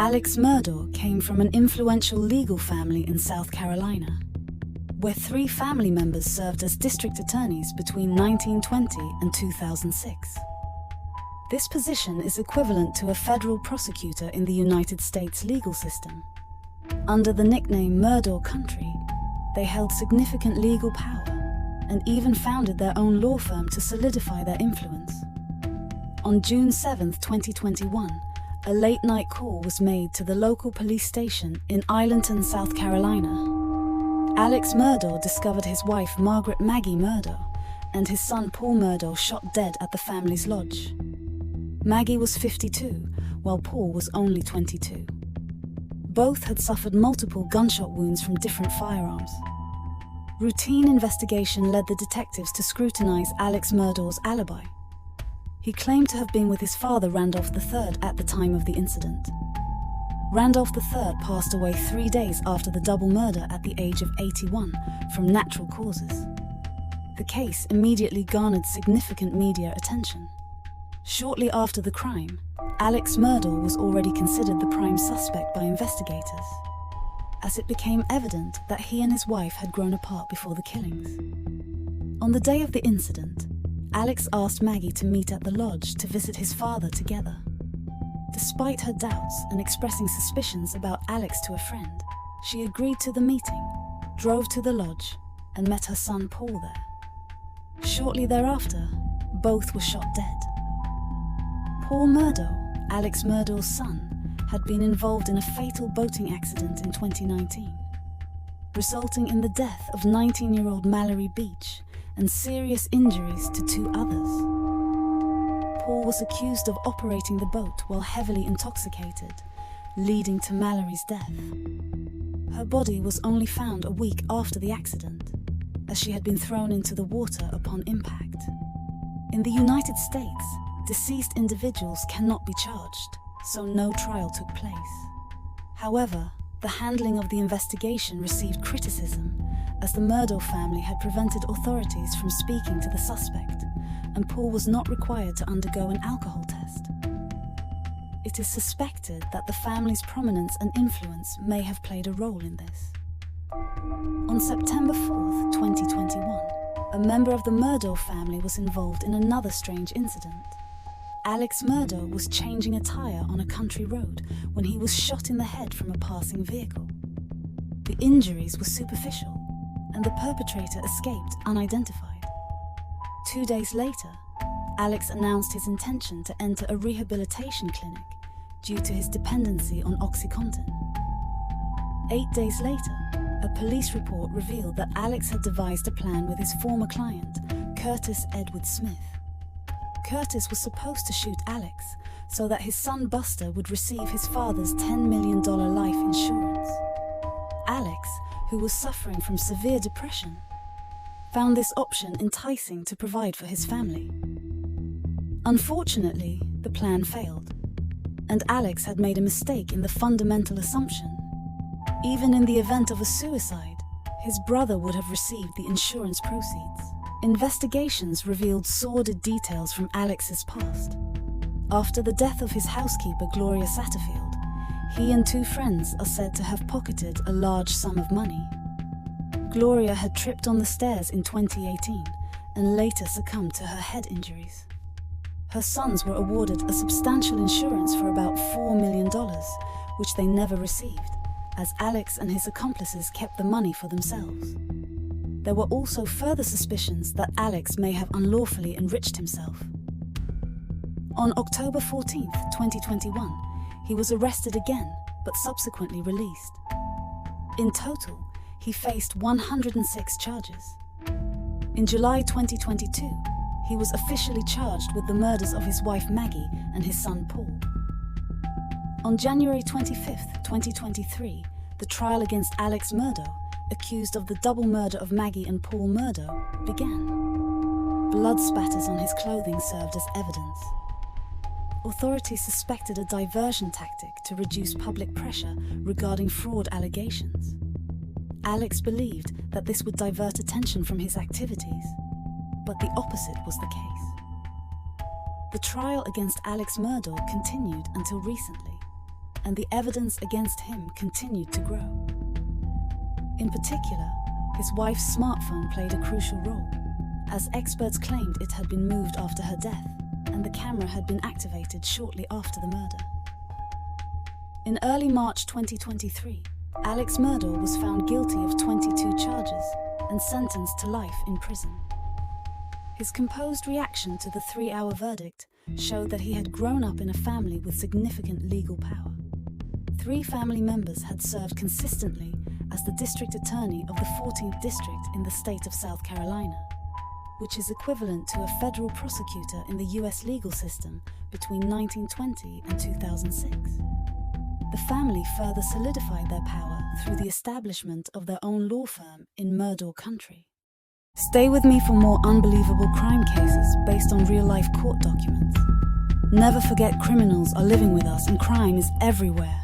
Alex Murdaugh came from an influential legal family in South Carolina, where 3 family members served as district attorneys between 1920 and 2006. This position is equivalent to a federal prosecutor in the United States legal system. Under the nickname Murdaugh Country, they held significant legal power and even founded their own law firm to solidify their influence. On June 7, 2021, a late-night call was made to the local police station in Arlington, South Carolina. Alex Murdaugh discovered his wife Maggie Murdaugh and his son Paul Murdaugh shot dead at the family's lodge. Maggie was 52, while Paul was only 22. Both had suffered multiple gunshot wounds from different firearms. Routine investigation led the detectives to scrutinize Alex Murdaugh's alibi. He claimed to have been with his father, Randolph III, at the time of the incident. Randolph III passed away 3 days after the double murder at the age of 81 from natural causes. The case immediately garnered significant media attention. Shortly after the crime, Alex Murdaugh was already considered the prime suspect by investigators, as it became evident that he and his wife had grown apart before the killings. On the day of the incident, Alex asked Maggie to meet at the lodge to visit his father together. Despite her doubts and expressing suspicions about Alex to a friend, she agreed to the meeting, drove to the lodge, and met her son Paul there. Shortly thereafter, both were shot dead. Paul Murdaugh, Alex Murdaugh's son, had been involved in a fatal boating accident in 2019, resulting in the death of 19-year-old Mallory Beach and serious injuries to 2 others. Paul was accused of operating the boat while heavily intoxicated, leading to Mallory's death. Her body was only found a week after the accident, as she had been thrown into the water upon impact. In the United States, deceased individuals cannot be charged, so no trial took place. However, the handling of the investigation received criticism, as the Murdaugh family had prevented authorities from speaking to the suspect, and Paul was not required to undergo an alcohol test. It is suspected that the family's prominence and influence may have played a role in this. On September 4, 2021, a member of the Murdaugh family was involved in another strange incident. Alex Murdaugh was changing a tire on a country road when he was shot in the head from a passing vehicle. The injuries were superficial, and the perpetrator escaped unidentified. 2 days later, Alex announced his intention to enter a rehabilitation clinic due to his dependency on OxyContin. 8 days later, a police report revealed that Alex had devised a plan with his former client, Curtis Edward Smith. Curtis was supposed to shoot Alex so that his son Buster would receive his father's $10 million life insurance. Alex, who was suffering from severe depression, found this option enticing to provide for his family. Unfortunately, the plan failed, and Alex had made a mistake in the fundamental assumption. Even in the event of a suicide, his brother would have received the insurance proceeds. Investigations revealed sordid details from Alex's past. After the death of his housekeeper, Gloria Satterfield, he and 2 friends are said to have pocketed a large sum of money. Gloria had tripped on the stairs in 2018 and later succumbed to her head injuries. Her sons were awarded a substantial insurance for about $4 million, which they never received, as Alex and his accomplices kept the money for themselves. There were also further suspicions that Alex may have unlawfully enriched himself. On October 14, 2021, he was arrested again, but subsequently released. In total, he faced 106 charges. In July 2022, he was officially charged with the murders of his wife Maggie and his son Paul. On January 25, 2023, the trial against Alex Murdaugh, accused of the double murder of Maggie and Paul Murdaugh, began. Blood spatters on his clothing served as evidence. Authorities suspected a diversion tactic to reduce public pressure regarding fraud allegations. Alex believed that this would divert attention from his activities, but the opposite was the case. The trial against Alex Murdaugh continued until recently, and the evidence against him continued to grow. In particular, his wife's smartphone played a crucial role, as experts claimed it had been moved after her death, and the camera had been activated shortly after the murder. In early March 2023, Alex Murdaugh was found guilty of 22 charges and sentenced to life in prison. His composed reaction to the 3-hour verdict showed that he had grown up in a family with significant legal power. 3 family members had served consistently as the district attorney of the 14th district in the state of South Carolina, which is equivalent to a federal prosecutor in the US legal system between 1920 and 2006. The family further solidified their power through the establishment of their own law firm in Murdaugh Country. Stay with me for more unbelievable crime cases based on real-life court documents. Never forget, criminals are living with us and crime is everywhere.